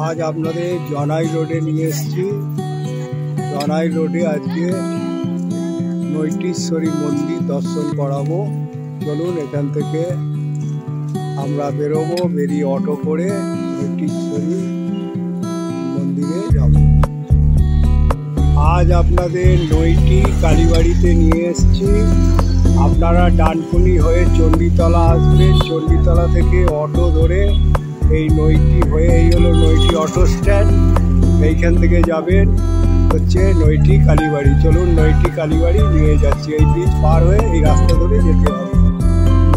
आज আপনাদের জনাই রোডে নিয়ে এসেছি। জনাই রোডে আজকে নৈটিশ্বরী মন্দির দর্শন করাবো। চলুন এখান থেকে আমরা বেরোবো, বেরিয়ে অটো করে নৈটিশ্বরী মন্দিরে যাব। আজ আপনাদের নৈটি কালীবাড়িতে নিয়ে এসেছি। আপনারা ডানকুনি হয়ে চণ্ডীতলা আসবেন, চণ্ডীতলা থেকে অটো ধরে এই নৈটি হয়ে, এই হলো নৈটি অটো স্ট্যান্ড, এইখান থেকে যাবেন হচ্ছে নৈটি কালীবাড়ি। চলুন নৈটি কালীবাড়ি নিয়ে যাচ্ছি। এই ব্রিজ পার হয়ে এই রাস্তা ধরে যেতে হবে।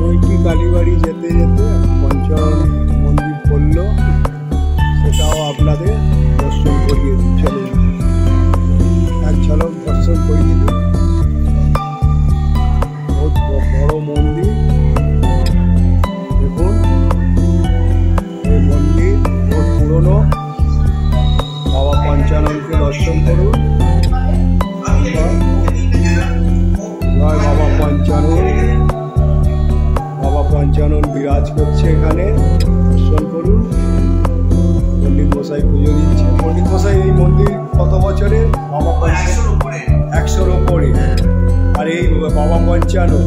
নৈটি কালীবাড়ি যেতে যেতে পঞ্চরণ মন্দির পড়ল, সেটাও আপনাদের দর্শন করিয়ে দিই। চলুন এক ঝলক দর্শন করিয়ে দিই। বহুত বড় মন্দির, দেখুন এই মন্দির বহুত পুরনো। বাবা পঞ্চাননকে দর্শন করুন। জয় বাবা পঞ্চানন। বাবা পঞ্চানন বিরাজ করছে এখানে, দর্শন করুন। পণ্ডিত মশাই পুজো দিচ্ছে। পণ্ডিত মশাই এই মন্দির কত বছরে? বাবা 100-র ওপরে। আর এই বাবা পঞ্চানন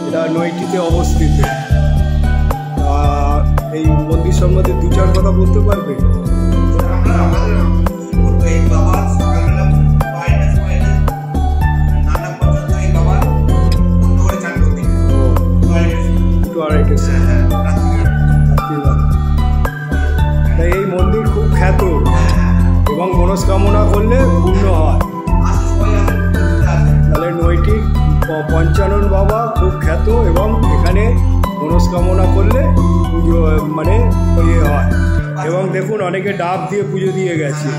এটা নৈটিতে অবস্থিত। এই মন্দির সম্বন্ধে দু চার কথা বলতে পারবে? এই মন্দির খুব খ্যাত এবং মনস্কামনা করলে পূর্ণ হয়। তাহলে নৈটি পঞ্চানন বাবা খুব খ্যাত এবং এখানে মনস্কামনা করলে পুজো মানে ইয়ে হয়। এবং দেখুন অনেকে ডাব দিয়ে পুজো দিয়ে গেছে।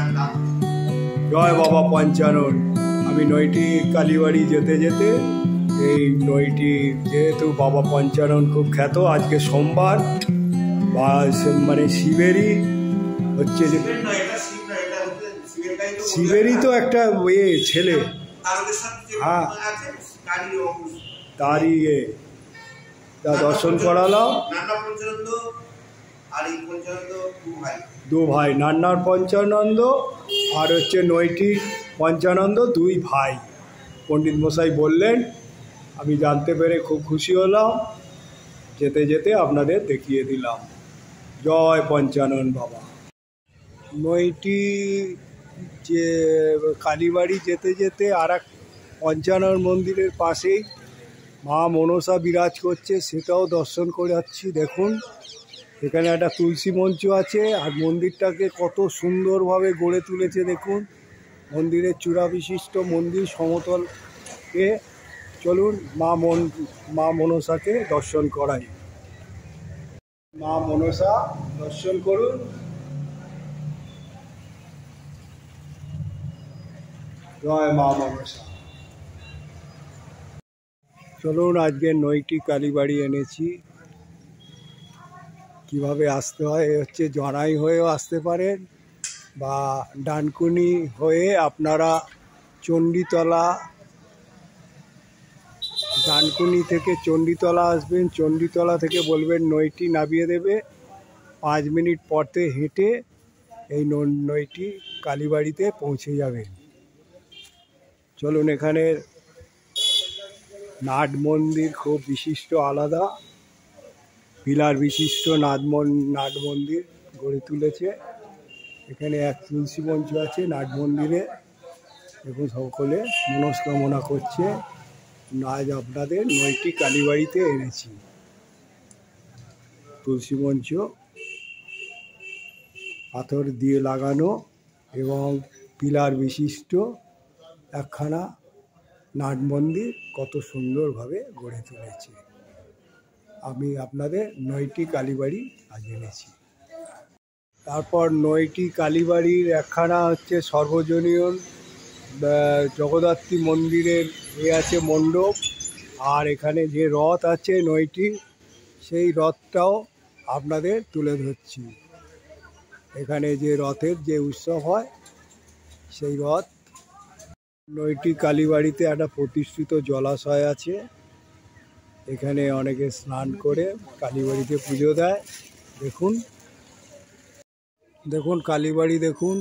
জয় বাবা পঞ্চানন। আমি নৈটি কালীবাড়ি যেতে যেতে এই নৈটি, যেহেতু বাবা পঞ্চানন খুব খ্যাত, আজকে সোমবার বা মানে শিবেরই হচ্ছে, যে শিবেরই তো একটা ছেলে, হ্যাঁ তারই তা দর্শন করালাম। দু ভাই, নান্নার পঞ্চানন্দ আর হচ্ছে নৈটি পঞ্চানন্দ, দুই ভাই। পণ্ডিত মশাই বললেন, আমি জানতে পেরে খুব খুশি হলাম। যেতে যেতে আপনাদের দেখিয়ে দিলাম। জয় পঞ্চানন বাবা। নৈটি যে কালীবাড়ি যেতে যেতে আর এক পঞ্চানন মন্দিরের পাশেই মা মনসা বিরাজ করছে, সেটাও দর্শন করে যাচ্ছি। দেখুন এখানে একটা তুলসী মঞ্চ আছে, আর মন্দিরটাকে কত সুন্দরভাবে গড়ে তুলেছে দেখুন। মন্দিরের চূড়া বিশিষ্ট মন্দির, সমতলকে। চলুন মা মনসাকে দর্শন করাই। মা মনসা দর্শন করুন। জয় মা মনসা। চলুন আজকে নৈটি কালীবাড়ি এনেছি। কিভাবে আসতে হয়, এ হচ্ছে জনাই হয়েও আসতে পারেন, বা ডানকুনি হয়ে আপনারা চণ্ডীতলা, ডানকুনি থেকে চণ্ডীতলা আসবেন। চণ্ডীতলা থেকে বলবেন নৈটি নামিয়ে দেবে, 5 মিনিট পথে হেঁটে এই নৈটি কালীবাড়িতে পৌঁছে যাবেন। চলুন, এখানে নাট মন্দির খুব বিশিষ্ট, আলাদা পিলার বিশিষ্ট নাট মন্দির গড়ে তুলেছে। এখানে এক তুলসী মঞ্চ আছে নাট মন্দিরে। দেখুন সকলে মনস্কামনা করছে। আজ আপনাদের নৈটি কালীবাড়িতে এনেছি। তুলসী মঞ্চ পাথর দিয়ে লাগানো এবং পিলার বিশিষ্ট একখানা নাট মন্দির কত সুন্দরভাবে গড়ে তুলেছে। আমি আপনাদের নৈটি কালীবাড়ি আজ এনেছি। তারপর নৈটি কালীবাড়ির একখানা হচ্ছে সর্বজনীয় জগদ্ধাত্রী মন্দিরের আছে মণ্ডপ, আর এখানে যে রথ আছে নৈটি, সেই রথটাও আপনাদের তুলে ধরছি। এখানে যে রথের যে উৎসব হয় সেই রথ। নৈটি কালীবাড়িতে একটা প্রতিষ্ঠিত জলাশয় আছে, এখানে অনেকে স্নান করে কালীবাড়িতে পুজো দেয়। দেখুন দেখুন কালীবাড়ি, দেখুন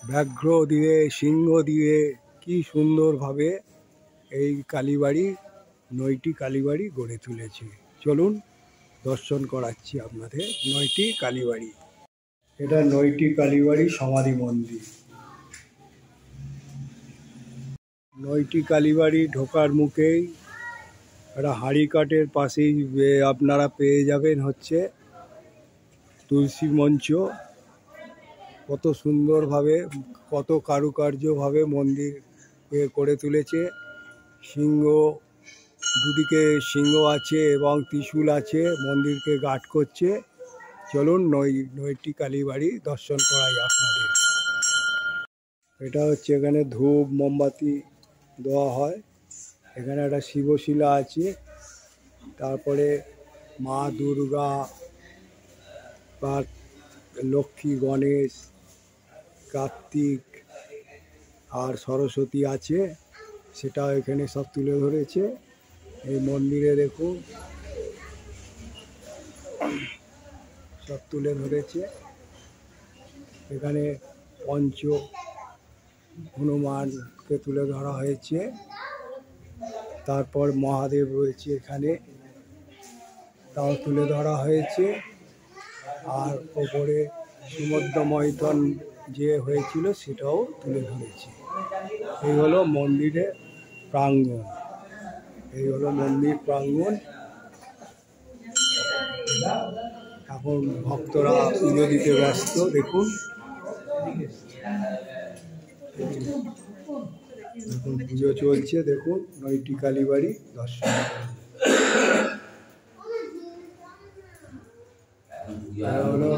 ব্যাঘ্র দিয়ে সিংহ দিয়ে কি সুন্দরভাবে এই কালীবাড়ি, নয়টি কালীবাড়ি গড়ে তুলেছে। চলুন দর্শন করাচ্ছি আপনাদের নয়টি কালীবাড়ি। এটা নয়টি কালীবাড়ি সমাধি মন্দির। নয়টি কালীবাড়ি ঢোকার মুখেই একটা হাঁড়িকাঠের পাশেই আপনারা পেয়ে যাবেন হচ্ছে তুলসী মঞ্চ। কত সুন্দরভাবে, কত কারুকার্যভাবে মন্দির করে তুলেছে। সিংহ, দুদিকে সিংহ আছে এবং ত্রিশূল আছে, মন্দিরকে গার্ড করছে। চলুন নয়টি কালীবাড়ি দর্শন করাই আপনাদের। এটা হচ্ছে এখানে ধূপ মোমবাতি দেওয়া হয়। এখানে একটা শিবশিলা আছে, তারপরে মা দুর্গা বা লক্ষ্মী, গণেশ, কার্তিক আর সরস্বতী আছে, সেটা এখানে সব তুলে ধরেছে এই মন্দিরে। দেখুন সব তুলে ধরেছে। এখানে পঞ্চ হনুমানকে তুলে ধরা হয়েছে। তারপর মহাদেব রয়েছে এখানে, তাও তুলে ধরা হয়েছে। আর ওপরে সমুদ্র মৈথন যে হয়েছিল সেটাও তুলে ধরেছে। এই হলো মন্দিরের প্রাঙ্গণ, এই হলো মন্দির প্রাঙ্গণ। এখন ভক্তরা পুজো দিতে ব্যস্ত। দেখুন দেখুন পুজো চলছে। দেখুন নয়টি কালীবাড়ি দর্শন। হলো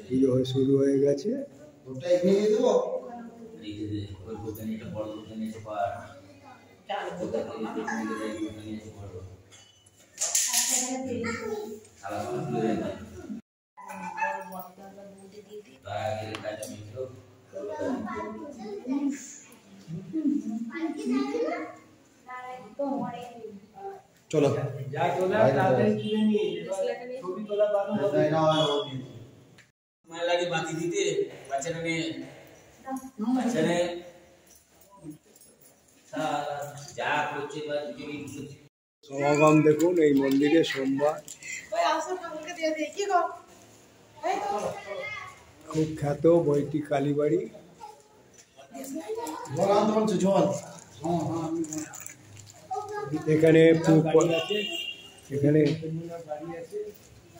পুজো শুরু হয়ে গেছে। চলো বাতি দিতে বাচ্চাটা নিয়ে সমাগম দেখুন এই মন্দিরে সোমবার। খুব খ্যাত বইটি কালীবাড়ি। এখানে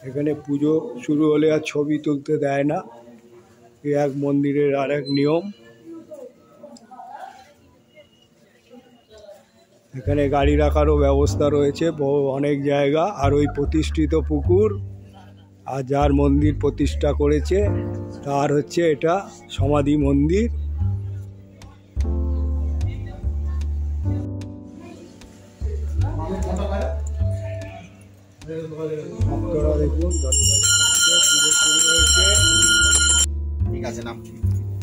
এখানে পুজো শুরু হলে আর ছবি তুলতে দেয় না, এই এক মন্দিরের আর এক নিয়ম। এখানে গাড়ি রাখারও ব্যবস্থা রয়েছে অনেক জায়গা। আর ওই প্রতিষ্ঠিত পুকুর, আর যার মন্দির প্রতিষ্ঠা করেছে তার হচ্ছে এটা সমাধি মন্দির। ভক্তরা দেখুন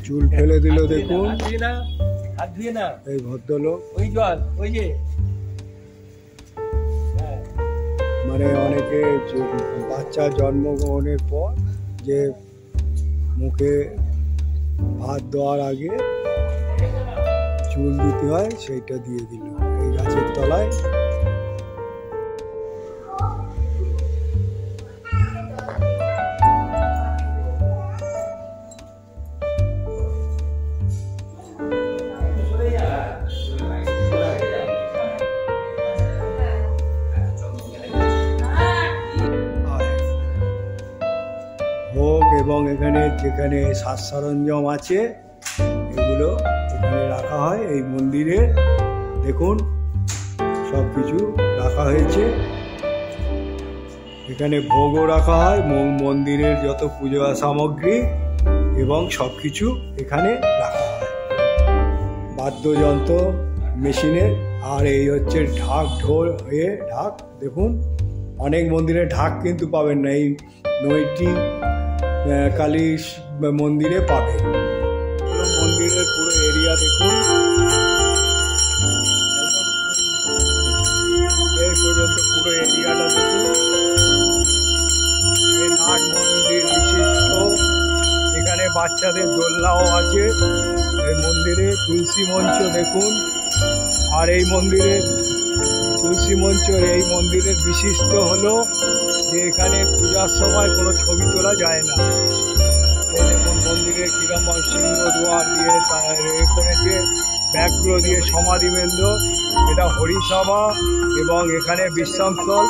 চুল ফেলে দিল। দেখুন এই ভদ্রলোক, মানে অনেকে বাচ্চা জন্মগ্রহণের পর যে মুখে ভাত দেওয়ার আগে চুল দিতে হয়, সেইটা দিয়ে দিল এই গাছের তলায়। এবং এখানে যেখানে সাজ সরঞ্জাম আছে এগুলো এখানে রাখা হয় এই মন্দিরে। দেখুন সব কিছু রাখা হয়েছে। এখানে ভোগও রাখা হয়, মন্দিরের যত পুজো সামগ্রী এবং সব কিছু এখানে রাখা হয়। বাদ্যযন্ত্র মেশিনের। আর এই হচ্ছে ঢাক, ঢোল হয়ে ঢাক। দেখুন অনেক মন্দিরে ঢাক কিন্তু পাবেন না, এই নয়টি কালী মন্দিরে পাবেন। মন্দিরের পুরো এরিয়া দেখুন, এই পর্যন্ত পুরো এরিয়াটা দেখুন। বাচ্চাদের দোলনাও আছে। এই মন্দিরে তুলসী মঞ্চ দেখুন। আর এই মন্দিরের তুলসী মঞ্চ, এই মন্দিরের বিশিষ্ট হলো যে এখানে পূজার সময় কোনো ছবি তোলা যায় না। এই দেখুন মন্দিরে কিরম সিংহ দুয়ার দিয়ে করেছে, ব্যাঘ্র দিয়ে সমাধিবেন্দ্র। এটা হরিসভা এবং এখানে বিশ্রামস্থল,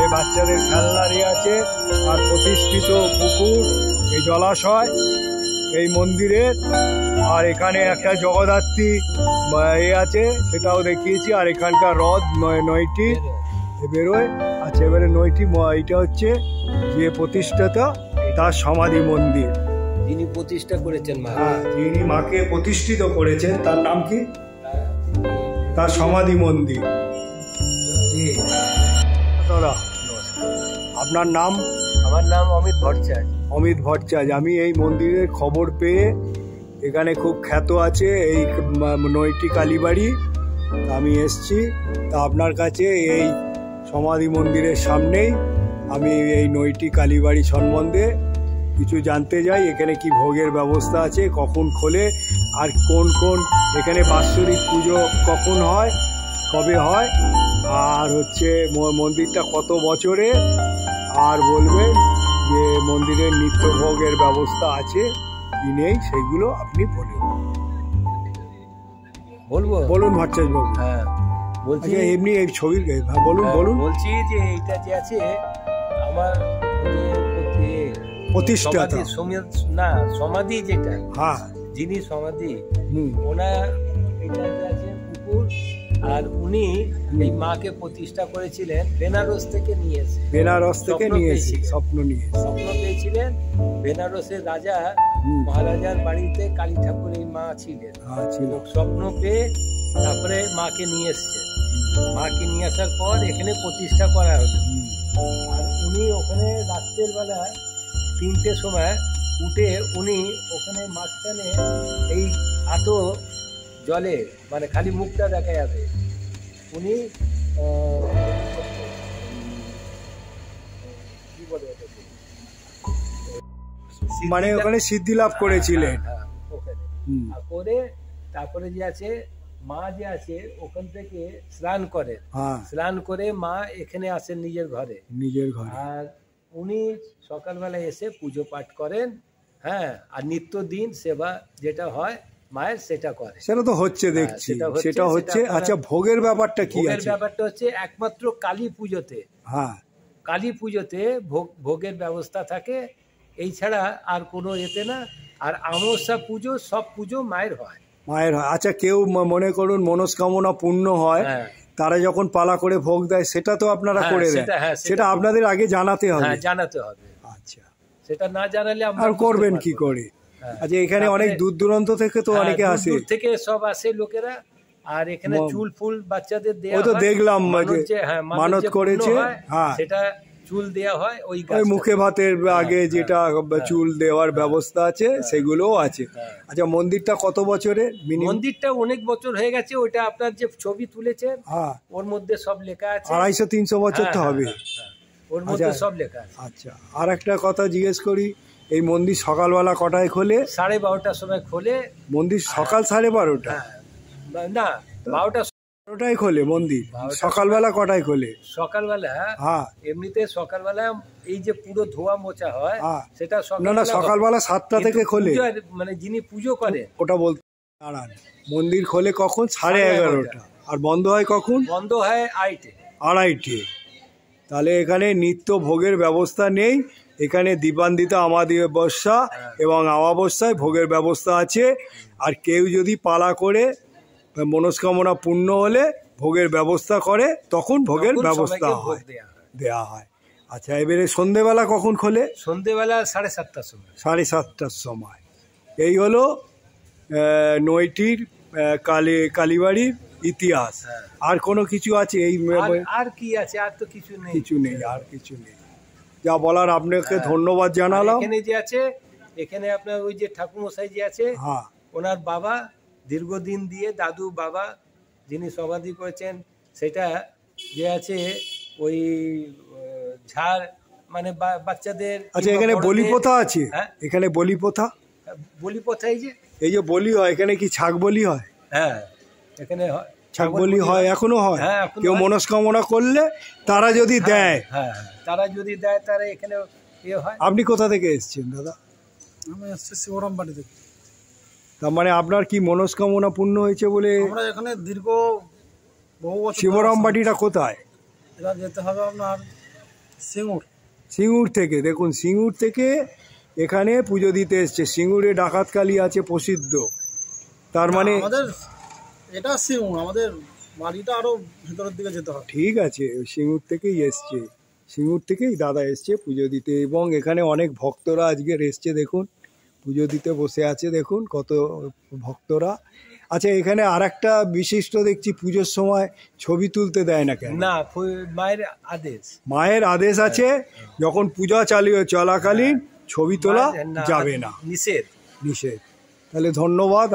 এই বাচ্চাদের খেলনারি আছে। আর প্রতিষ্ঠিত পুকুর, এই জলাশয় এই মন্দিরের। আর এখানে একটা জগদ্ধাত্রী আছে, সেটাও দেখিয়েছি। আর এখানকার হ্রদ নয়টি বেরোয়। আচ্ছা, এবারে নয়টি, এইটা হচ্ছে যে প্রতিষ্ঠাতা, তার সমাধি মন্দির, যিনি প্রতিষ্ঠা করেছেন মা। হ্যাঁ, যিনি মাকে প্রতিষ্ঠিত করেছেন তার নাম কি? তার সমাধি মন্দির। দাদা আপনার নাম? আমার নাম অমিত ভট্টাচার্য। অমিত ভট্টাচার্য। আমি এই মন্দিরের খবর পেয়ে, এখানে খুব খ্যাত আছে এই নয়টি কালীবাড়ি, আমি এসছি। তা আপনার কাছে এই সমাধি মন্দিরের সামনেই আমি এই নয়টি কালীবাড়ি সম্বন্ধে কিছু জানতে যাই। এখানে কি ভোগের ব্যবস্থা আছে, কখন খোলে, আর কোন কোন এখানে বাৎসরিক পুজো কখন হয়, কবে হয়, আর হচ্ছে মন্দিরটা কত বছরে, আর বলবেন যে মন্দিরের নিত্য ভোগের ব্যবস্থা আছে কি নেই, সেগুলো আপনি বলুন ভট্টাচার্য বাবু। হ্যাঁ বলছি, এমনি এই ছবি বলুন। বলছি যে এইটা যে আছে আমার প্রতিষ্ঠাতা, না সমাধি যেটা, হ্যাঁ যিনি সমাধি, ওনার এটা যে আছে পুকুর। আর উনি এই মাকে প্রতিষ্ঠা করেছিলেন বেনারস থেকে নিয়ে এসে। স্বপ্ন পেয়েছিলেন। বেনারসের রাজা মহারাজার বাড়িতে কালী ঠাকুর এই মা ছিলেন। স্বপ্ন পেয়ে তারপরে মাকে নিয়ে এসছেন। মাকে নিয়ে আসার পর এখানে প্রতিষ্ঠা করা হলো। আর উনি ওখানে রাত্রের বেলা 3টের সময় উঠে উনি ওখানে মাঝখানে এই এত জলে, মানে খালি মুখটা দেখা যাবে, উনি কি বলে মানে ওখানে সিদ্ধি লাভ করেছিলেন। ওখানে করে তারপরে যে আছে মা যে আছে ওখান থেকে স্নান করে মা এখানে আসেন নিজের ঘরে। আর উনি সকালবেলা এসে পুজো পাঠ করেন। হ্যাঁ, আর নিত্য দিন সেবা যেটা হয় মায়ের সেটা করে। সেটা তো হচ্ছে দেখছি, সেটা হচ্ছে। আচ্ছা, ভোগের ব্যাপারটা কি আছে? ব্যাপারটা হচ্ছে একমাত্র কালী পুজোতে, হ্যাঁ কালী পুজোতে ভোগের ব্যবস্থা থাকে। এই ছাড়া আর কোনো এতে না। আর অমাবস্যা পুজো, সব পুজো মায়ের হয়। আচ্ছা, কেউ মনে করুন মনস্কামনা পূর্ণ হয়, তারা যখন পালা করে ভোগ দেয়, সেটা তো আপনারা করে দেন। সেটা আপনাদের আগে জানাতে হবে। আচ্ছা, সেটা না জানালে আর করবেন কি করে? আচ্ছা, এখানে অনেক দূর দূরান্ত থেকে তো অনেকে আসে, দূর থেকে সব আসে লোকেরা। আর এখানে চুল ফুল বাচ্চাদের দেয়া হয়। ওই তো দেখলাম মানত করেছে, হ্যাঁ সেটা চুল দেয়া হয়। ওই মুখে ভাতের আগে যেটা চুল দেওয়ার ব্যবস্থা আছে, সেগুলোও আছে। আচ্ছা, মন্দিরটা কত বছরের? মন্দিরটা অনেক বছর হয়ে গেছে। ওইটা আপনার যে ছবি তুলেছেন ওর মধ্যে সব লেখা আছে। 250-300 বছর তো হবে, ওর মধ্যে সব লেখা আছে। আচ্ছা, আর একটা কথা জিজ্ঞেস করি, এই মন্দির সকালবেলা কটায় খোলে? 12:30টার সময় খোলে মন্দির। সকাল 12:30? না, 12টায় খোলে মন্দির। সকালবেলা কটায় খোলে? সকালবেলা, হ্যাঁ এমনিতে সকালবেলা এই যে পুরো ধোয়া মোছা হয় সেটা সকালবেলা 7টা থেকে খোলে। মানে যিনি পুজো করেন ওটা বলতে দাঁড়ান, মন্দির খোলে কখন? 11:30। আর বন্ধ হয় কখন? বন্ধ হয় 2:30। তাহলে এখানে নিত্য ভোগের ব্যবস্থা নেই। এখানে দীপান্বিতা আমাবস্যা এবং অমাবস্যায় ভোগের ব্যবস্থা আছে। আর কেউ যদি পালা করে মনস্কামনা পূর্ণ হলে ভোগের ব্যবস্থা করে, তখন ভোগের ব্যবস্থা দেয়া হয়। আচ্ছা, এবারে সন্ধেবেলা কখন খোলে? সন্ধেবেলা 7:30টার সময়। 7:30টার সময়। এই হলো নয়টির কালীবাড়ির ইতিহাস। আর কোনো কিছু আছে? এই আর কি আছে? আর তো কিছু নেই। আর কিছু নেই। যা বলার আপনাকে ধন্যবাদ জানালাম। এখানে যে আছে, এখানে আপনার ওই যে ঠাকুরমশাই যে আছে, ওনার বাবা দীর্ঘদিন দিয়ে, দাদু বাবা যিনি সমাধি করেছেন, সেটা যে আছে ওই ঝাড়, মানে বাচ্চাদের। আচ্ছা, এখানে বলি প্রথা আছে? এখানে বলি প্রথা বলি প্রথা এই যে বলি হয়, এখানে কি ছাগ বলি হয়? হ্যাঁ, এখানে ছাগ বলি হয়, এখনো হয়। কেউ মনস্কামনা করলে তারা যদি দেয়, হ্যাঁ তারা যদি দেয় তারা এখানে হয়। আপনি কোথা থেকে এসেছেন দাদা? আমি এসেছি শিবরামবাটি থেকে। তার মানে আপনার কি মনস্কামনা পূর্ণ হয়েছে বলে? আমরা এখানে দীর্ঘ বহু বছর। শিবরামবাটিটা কোথায়? এটা যেতে হবে আপনার সিঙ্গুর। সিঙ্গুর থেকে, দেখুন সিঙ্গুর থেকে এখানে পুজো দিতে এসছে। সিঙ্গুরে ডাকাতকালী আছে প্রসিদ্ধ। তার মানে আমাদের এটা সিঙ্গুর, আমাদের বাড়িটা আরো ভিতরের দিকে যেতে হবে। ঠিক আছে, সিঙ্গুর থেকেই এসছে, সিঙ্গুর থেকেই দাদা এসছে পুজো দিতে। এবং এখানে অনেক ভক্তরা আজকের এসছে, দেখুন পুজো দিতে বসে আছে, দেখুন কত ভক্তরা। আচ্ছা, এখানে আর একটা বিশিষ্ট দেখছি, পুজোর সময় ছবি তুলতে দেয় না কেন? না, মায়ের আদেশ। মায়ের আদেশ আছে, যখন পূজা চলাকালীন ছবি তোলা যাবে না, নিষেধ। নিষেধ। তাহলে ধন্যবাদ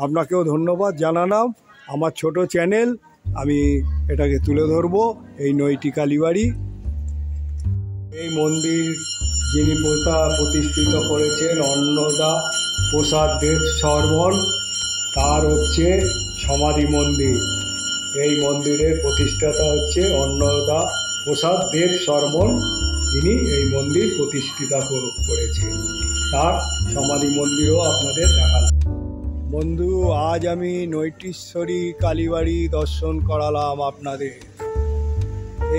আপনাকেও ধন্যবাদ জানালাম। আমার ছোট চ্যানেল, আমি এটাকে তুলে ধরবো। এই নৈটি কালীবাড়ি, এই মন্দির যিনি প্রতিষ্ঠিত করেছেন অন্নদা প্রসাদ দেব শর্মন, তার হচ্ছে সমাধি মন্দির। এই মন্দিরের প্রতিষ্ঠাতা হচ্ছে অন্নদা প্রসাদ দেব শর্মন, তিনি এই মন্দির প্রতিষ্ঠিতা করেছেন। তার সমাধি মন্দিরও আপনাদের দেখালাম। বন্ধু, আজ আমি নৈটিশ্বরী কালীবাড়ি দর্শন করালাম আপনাদের।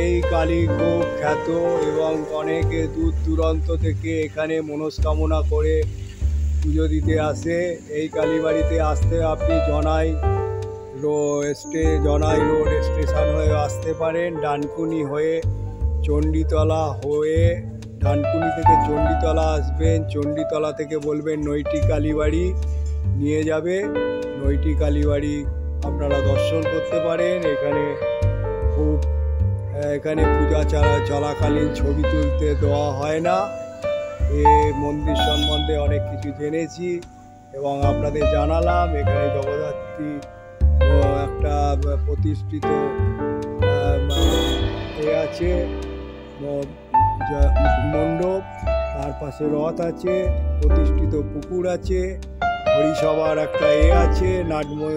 এই কালী খুব খ্যাত এবং অনেকে দূর দূরান্ত থেকে এখানে মনস্কামনা করে পুজো দিতে আসে। এই কালীবাড়িতে আসতে আপনি জনাই রোড স্টেশন হয়ে আসতে পারেন। ডানকুনি হয়ে চণ্ডীতলা হয়ে, ডানকুনি থেকে চণ্ডীতলা আসবেন। চণ্ডীতলা থেকে বলবেন নৈটি কালীবাড়ি, নিয়ে যাবে। নৈটি কালীবাড়ি আপনারা দর্শন করতে পারেন। এখানে পূজা চলাকালীন ছবি তুলতে দেওয়া হয় না। এ মন্দির সম্বন্ধে অনেক কিছু জেনেছি এবং আপনাদের জানালাম। এখানে জগদ্ধাত্রী একটা প্রতিষ্ঠিত আছে মণ্ডপ, তার পাশে রথ আছে, প্রতিষ্ঠিত পুকুর আছে, হরিসভার একটা আছে,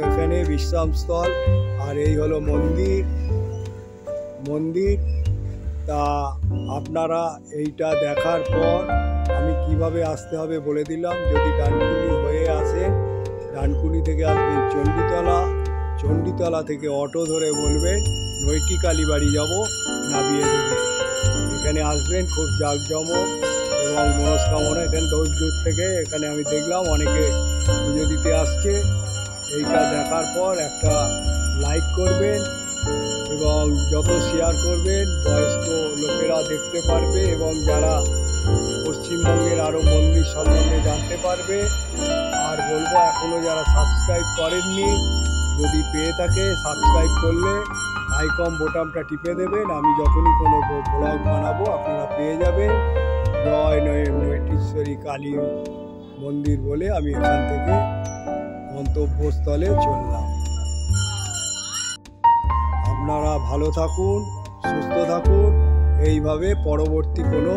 এখানে বিশ্রামস্থল। আর এই হলো মন্দির। তা আপনারা এইটা দেখার পর আমি কিভাবে আসতে হবে বলে দিলাম। যদি ডানকুনি হয়ে আসেন, ডানকুনি থেকে আসবেন চণ্ডীতলা থেকে অটো ধরে বলবেন নৈটি কালীবাড়ি যাব, নামিয়ে দেবে। এখানে আসবেন, খুব জাঁকজমক এবং মনস্কামনা। এখানে দূর থেকে এখানে আমি দেখলাম অনেকে পুজো দিতে আসছে। এইটা দেখার পর একটা লাইক করবেন এবং যত শেয়ার করবেন বয়স্ক লোকেরা দেখতে পারবে এবং যারা পশ্চিমবঙ্গের আরও মন্দির সম্বন্ধে জানতে পারবে। আর বলবো, এখনও যারা সাবস্ক্রাইব করেননি, যদি পেয়ে থাকে সাবস্ক্রাইব করলে আইকন বোতামটা টিপে দেবেন। আমি যখনই কোনো ব্লগ বানাবো আপনারা পেয়ে যাবেন। জয় নৈটিশ্বরী কালী মন্দির বলে আমি এখান থেকে গন্তব্যস্থলে চললাম। আপনারা ভালো থাকুন, সুস্থ থাকুন। এইভাবে পরবর্তী কোনো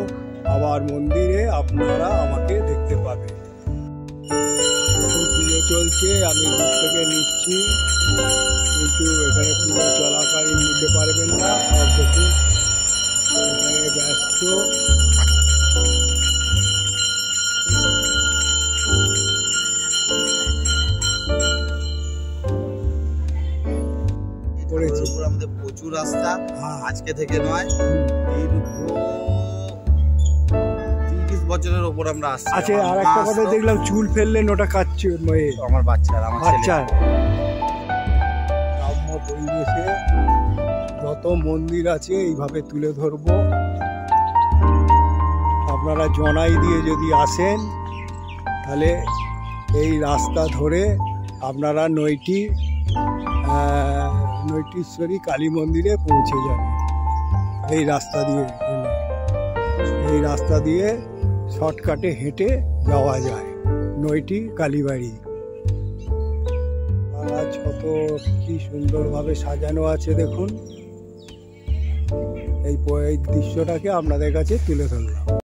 আবার মন্দিরে আপনারা আমাকে দেখতে পাবেন। পুজো চলছে, আমি দূর থেকে নিচ্ছি, কিন্তু এখানে পুজো চলাকালীন নিতে পারবেন না। সব দেখুন এখানে ব্যস্ত। আমাদের প্রচুর রাস্তা, আজকে থেকে নয়, দীর্ঘ 30 বছরের ওপর আমরা আসছি। আচ্ছা, আর একটা কথা দেখলাম, চুল ফেললেন, ওটা কাটছে আমার বাচ্চা। গ্রাম্য পরিবেশে যত মন্দির আছে এইভাবে তুলে ধরবো। আপনারা জনাই দিয়ে যদি আসেন, তাহলে এই রাস্তা ধরে আপনারা নৈটিশ্বরী কালী মন্দিরে পৌঁছে যাবেন। এই রাস্তা দিয়ে শর্টকাটে হেঁটে যাওয়া যায় নৈটি কালীবাড়ি। আজ কত কি সুন্দরভাবে সাজানো আছে দেখুন। এই দৃশ্যটাকে আপনাদের কাছে তুলে ধরলাম।